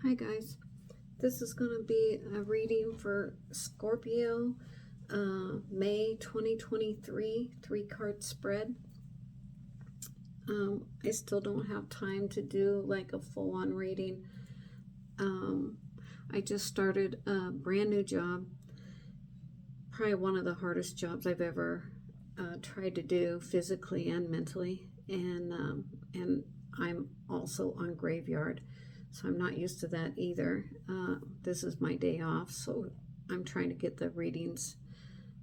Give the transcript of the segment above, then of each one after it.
Hi guys, this is going to be a reading for Scorpio, May 2023, 3-card spread. I still don't have time to do like a full-on reading. I just started a brand new job, probably one of the hardest jobs I've ever tried to do physically and mentally, and I'm also on graveyard. So I'm not used to that either. This is my day off, so I'm trying to get the readings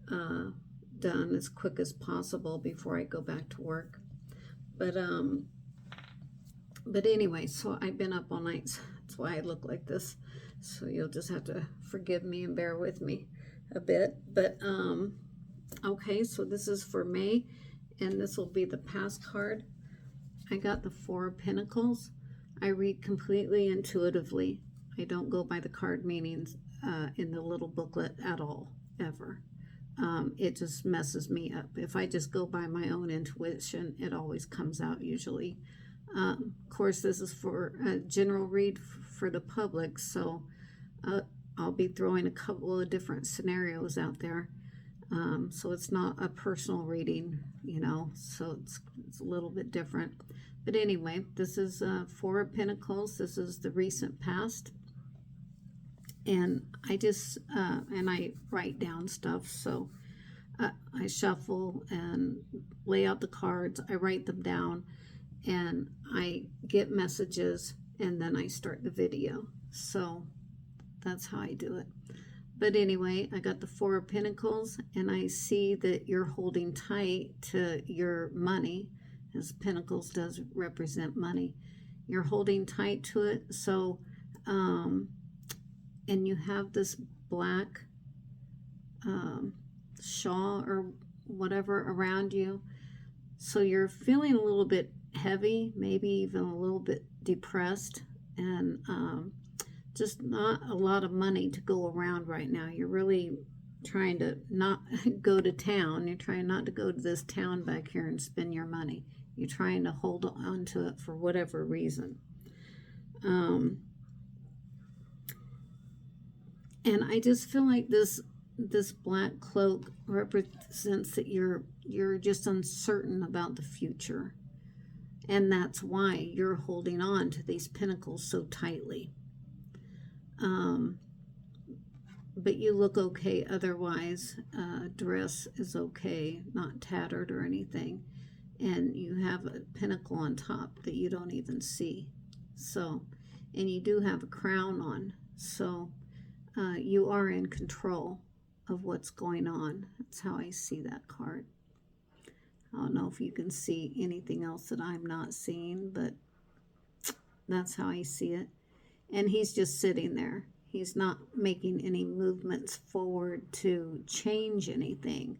done as quick as possible before I go back to work. But anyway, so I've been up all night. So that's why I look like this. So you'll just have to forgive me and bear with me a bit. But okay, so this is for May, and this will be the past card. I got the Four of Pentacles. I read completely intuitively. I don't go by the card meanings in the little booklet at all, ever. It just messes me up. If I just go by my own intuition, it always comes out usually. Of course, this is for a general read for the public, so I'll be throwing a couple of different scenarios out there. So it's not a personal reading, you know, so it's a little bit different. But anyway, this is Four of Pentacles. This is the recent past. And I just, and I write down stuff. So I shuffle and lay out the cards. I write them down. And I get messages. And then I start the video. So that's how I do it. But anyway, I got the Four of Pentacles. And I see that you're holding tight to your money, as Pentacles does represent money. You're holding tight to it. So, and you have this black shawl or whatever around you. So you're feeling a little bit heavy, maybe even a little bit depressed, and just not a lot of money to go around right now. You're really trying to not go to town. You're trying not to go to this town back here and spend your money. You're trying to hold on to it for whatever reason. And I just feel like this black cloak represents that you're just uncertain about the future. And that's why you're holding on to these pentacles so tightly. But you look okay otherwise. Dress is okay, not tattered or anything. And you have a pentacle on top that you don't even see. So, and you do have a crown on. So you are in control of what's going on. That's how I see that card. I don't know if you can see anything else that I'm not seeing, but that's how I see it. And he's just sitting there. He's not making any movements forward to change anything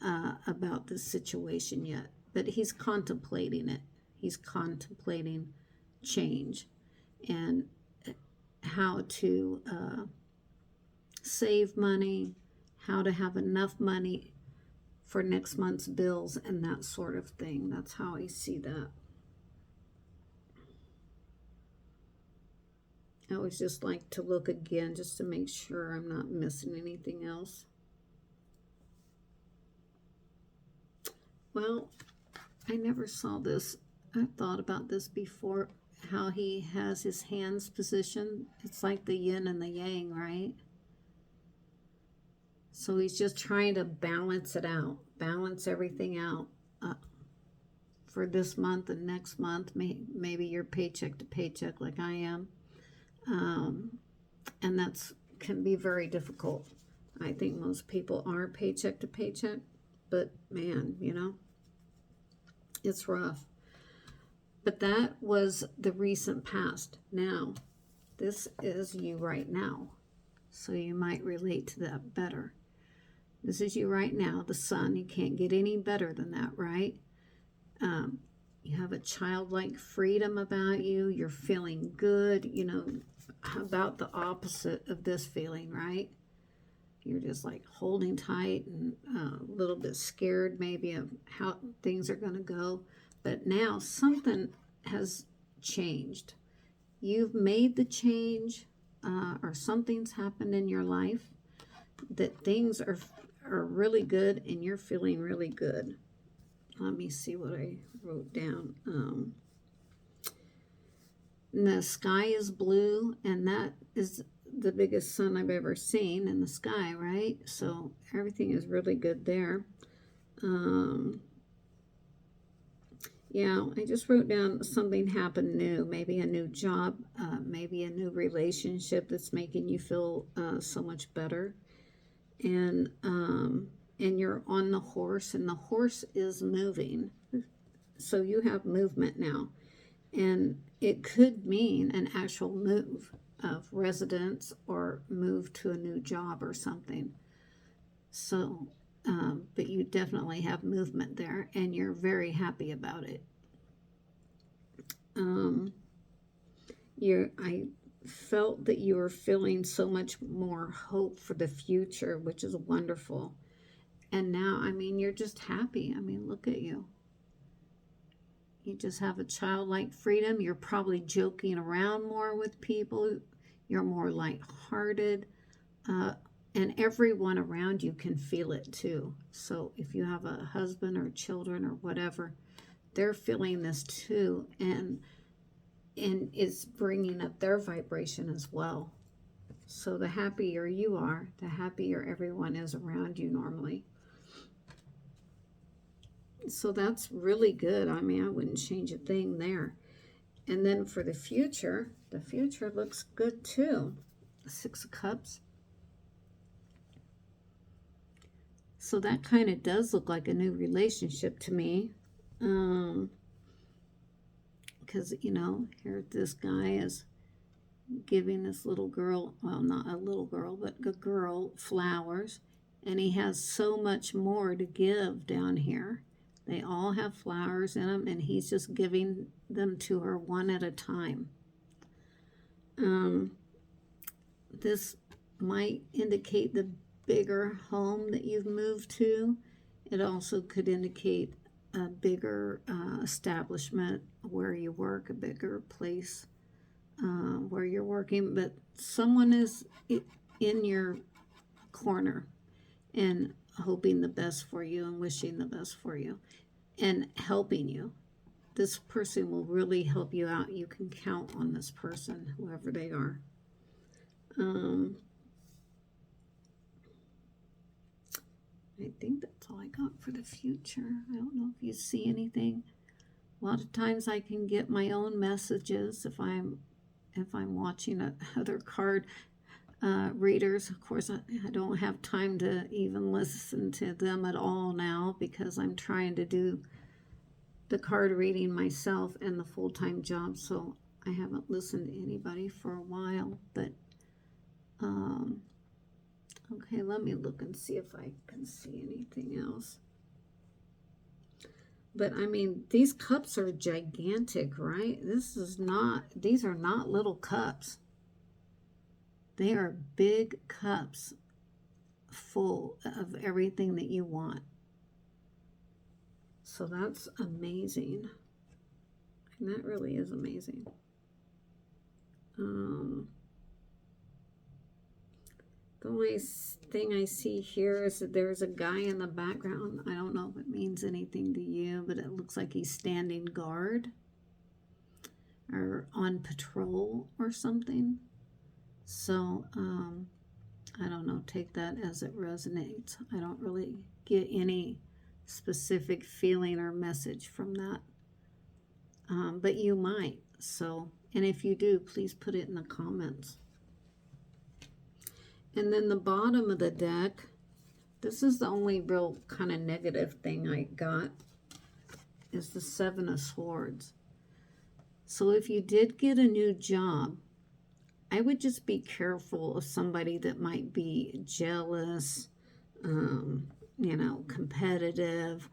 about this situation yet. But he's contemplating it. He's contemplating change and how to save money, how to have enough money for next month's bills and that sort of thing. That's how I see that. I always just like to look again just to make sure I'm not missing anything else. Well, I never saw this. I thought about this before, how he has his hands positioned. It's like the yin and the yang, right? So he's just trying to balance it out, balance everything out for this month and next month. Maybe you're paycheck to paycheck like I am. And that's can be very difficult. I think most people are paycheck to paycheck, but man, you know, it's rough. But that was the recent past. Now, this is you right now. So you might relate to that better. This is you right now, the sun. You can't get any better than that, right? You have a childlike freedom about you. You're feeling good, you know, about the opposite of this feeling, right? You're just like holding tight and a little bit scared maybe of how things are going to go. But now something has changed. you've made the change, or something's happened in your life that things are really good and you're feeling really good. Let me see what I wrote down. The sky is blue, and that is the biggest sun I've ever seen in the sky, right? So everything is really good there. Yeah, I just wrote down something happened new, maybe a new job, maybe a new relationship that's making you feel so much better. And you're on the horse, and the horse is moving. So you have movement now. And it could mean an actual move of residence or move to a new job or something. So, but you definitely have movement there, and you're very happy about it. I felt that you were feeling so much more hope for the future, which is wonderful. And now, I mean, you're just happy. I mean, look at you. You just have a childlike freedom. You're probably joking around more with people. You're more lighthearted. And everyone around you can feel it too. So if you have a husband or children or whatever, they're feeling this too. And it's bringing up their vibration as well. So the happier you are, the happier everyone is around you normally. So that's really good. I mean, I wouldn't change a thing there. And then for the future looks good too. The Six of Cups. So that kind of does look like a new relationship to me. Because, you know, here this guy is giving this little girl, well, not a little girl, but a girl, flowers. And he has so much more to give down here. They all have flowers in them, and he's just giving them to her one at a time. This might indicate the bigger home that you've moved to. It also could indicate a bigger establishment where you work, a bigger place where you're working. But someone is in your corner and hoping the best for you and wishing the best for you and helping you. This person will really help you out. You can count on this person, whoever they are. I think that's all I got for the future. I don't know if you see anything. A lot of times I can get my own messages if I'm watching other card readers. Of course, I don't have time to even listen to them at all now because I'm trying to do the card reading myself and the full-time job, so I haven't listened to anybody for a while. But okay, let me look and see if I can see anything else. But I mean, these cups are gigantic, right? These are not little cups. They are big cups full of everything that you want. So that's amazing. And that really is amazing. The only thing I see here is that there's a guy in the background. I don't know if it means anything to you, but it looks like he's standing guard or on patrol or something. So, I don't know, take that as it resonates. I don't really get any specific feeling or message from that. But you might. So, and if you do, please put it in the comments. And then the bottom of the deck, this is the only real kind of negative thing I got, is the Seven of Swords. So if you did get a new job, I would just be careful of somebody that might be jealous, you know, competitive,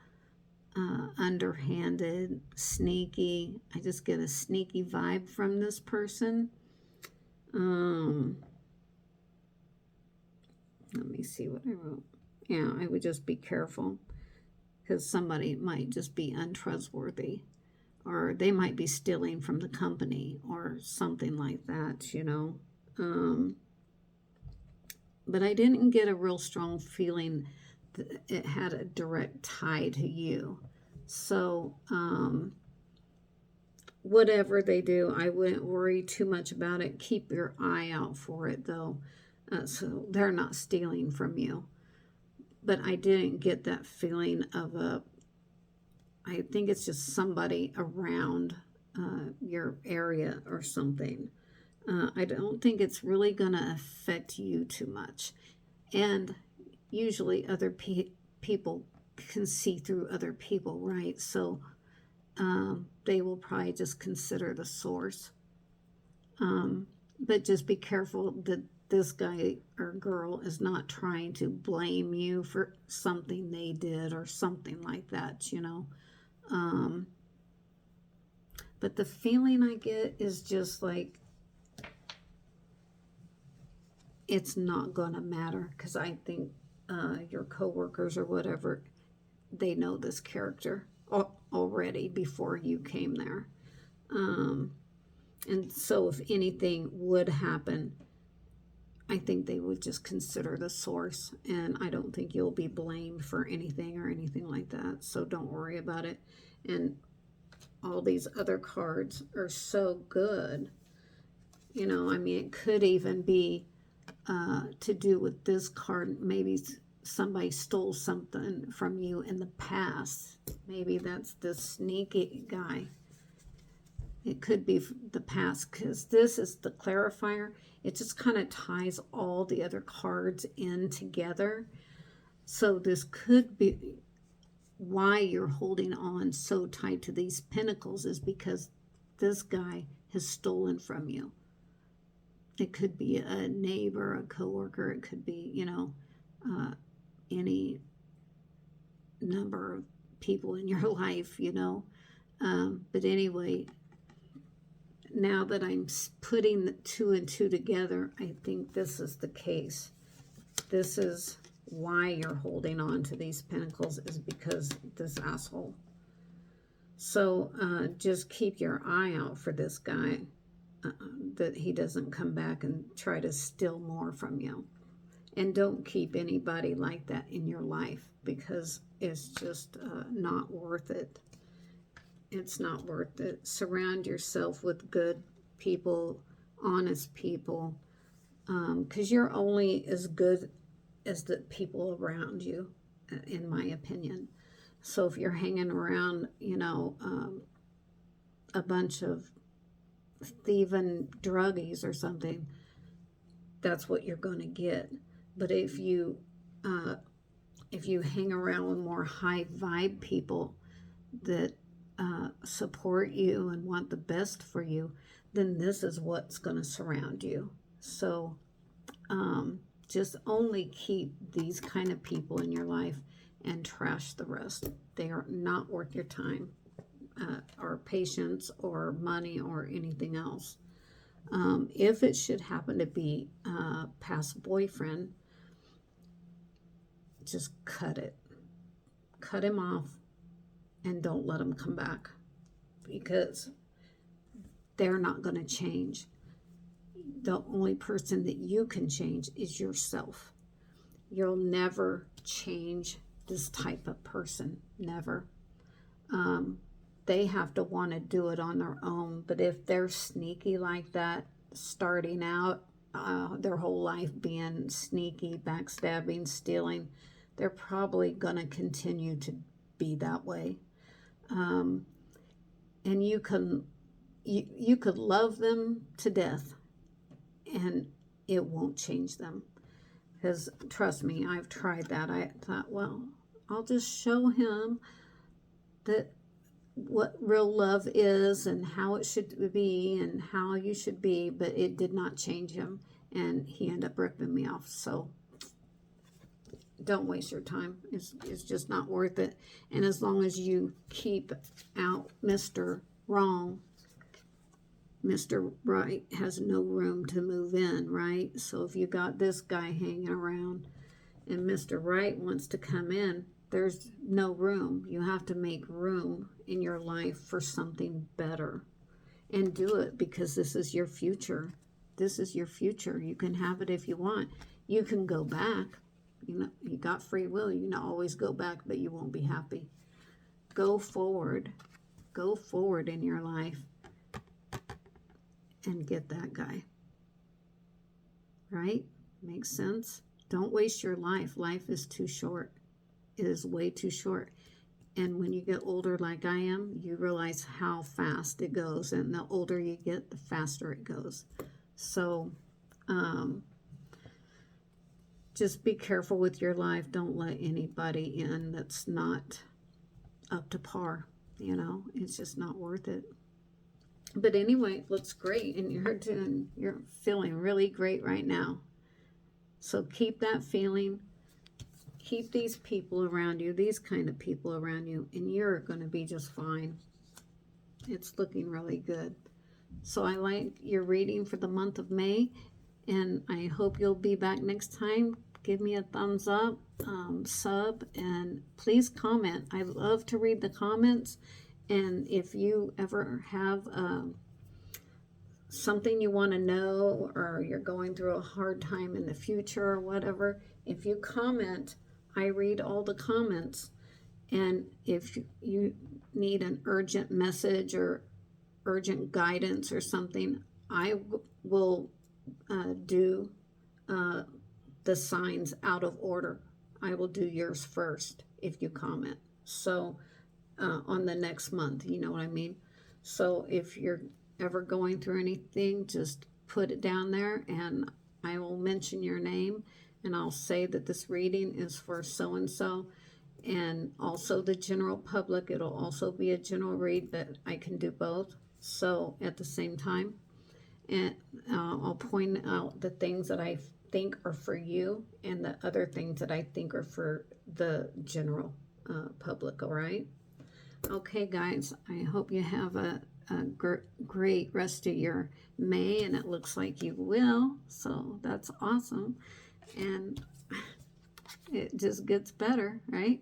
underhanded, sneaky. I just get a sneaky vibe from this person. Let me see what I wrote. Yeah, I would just be careful because somebody might just be untrustworthy. or they might be stealing from the company or something like that, you know. But I didn't get a real strong feeling that it had a direct tie to you. So, whatever they do, I wouldn't worry too much about it. Keep your eye out for it, though, so they're not stealing from you. But I didn't get that feeling of I think it's just somebody around your area or something. I don't think it's really going to affect you too much. And usually other people can see through other people, right? So they will probably just consider the source. But just be careful that this guy or girl is not trying to blame you for something they did or something like that, you know. But the feeling I get is just like it's not gonna matter, because I think your coworkers or whatever, they know this character already before you came there. And so if anything would happen, I think they would just consider the source, and I don't think you'll be blamed for anything or anything like that. So don't worry about it. And all these other cards are so good. You know, I mean, it could even be to do with this card. Maybe somebody stole something from you in the past. Maybe that's the sneaky guy. It could be the past, because this is the clarifier. It just kind of ties all the other cards in together. So this could be why you're holding on so tight to these pentacles, is because this guy has stolen from you. It could be a neighbor, a coworker. It could be, you know, any number of people in your life, you know. But anyway, now that I'm putting the 2 and 2 together, I think this is the case. This is why you're holding on to these pentacles, is because this asshole. So just keep your eye out for this guy, that he doesn't come back and try to steal more from you. And don't keep anybody like that in your life, because it's just not worth it. It's not worth it. Surround yourself with good people, honest people, because you're only as good as the people around you, in my opinion. So if you're hanging around, you know, a bunch of thieving druggies or something, that's what you're going to get. But if you hang around with more high vibe people that support you and want the best for you, then this is what's going to surround you. So just only keep these kind of people in your life and trash the rest. They are not worth your time or patience or money or anything else. If it should happen to be a past boyfriend, just cut it. Cut him off and don't let him come back, because they're not going to change. The only person that you can change is yourself. You'll never change this type of person. Never. They have to want to do it on their own. But if they're sneaky like that, starting out, their whole life being sneaky, backstabbing, stealing, they're probably going to continue to be that way. And you could love them to death, and it won't change them. Because trust me, I've tried that. I thought, well, I'll just show him that what real love is and how it should be and how you should be, but it did not change him, and he ended up ripping me off. So don't waste your time. It's just not worth it. And as long as you keep out Mr. Wrong, Mr. Right has no room to move in, right? So if you got this guy hanging around and Mr. Right wants to come in, there's no room. You have to make room in your life for something better. And do it, because this is your future. This is your future. You can have it if you want. You can go back. You know, you got free will. You can always go back, but you won't be happy. Go forward. Go forward in your life and get that guy. Right? Makes sense? Don't waste your life. Life is too short. It is way too short. And when you get older like I am, you realize how fast it goes. And the older you get, the faster it goes. So, just be careful with your life. Don't let anybody in that's not up to par. You know, it's just not worth it. But anyway, it looks great. And you're feeling really great right now. So keep that feeling. Keep these people around you, these kind of people around you, and you're going to be just fine. It's looking really good. So I like your reading for the month of May, and I hope you'll be back next time. Give me a thumbs up, sub, and please comment. I love to read the comments, and if you ever have something you want to know, or you're going through a hard time in the future or whatever, if you comment, I read all the comments. And if you need an urgent message or urgent guidance or something, I will do the signs out of order. I will do yours first if you comment. So on the next month, you know what I mean? So if you're ever going through anything, just put it down there and I will mention your name. And I'll say that this reading is for so-and-so, and also the general public. It'll also be a general read, but I can do both, so at the same time. And I'll point out the things that I think are for you and the other things that I think are for the general public, all right? Okay, guys, I hope you have a great rest of your May, and it looks like you will, so that's awesome. And it just gets better, right?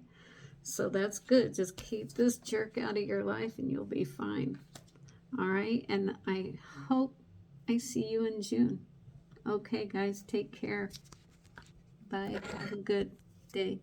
So that's good. Just keep this jerk out of your life and you'll be fine. All right? And I hope I see you in June. Okay, guys, take care. Bye. Have a good day.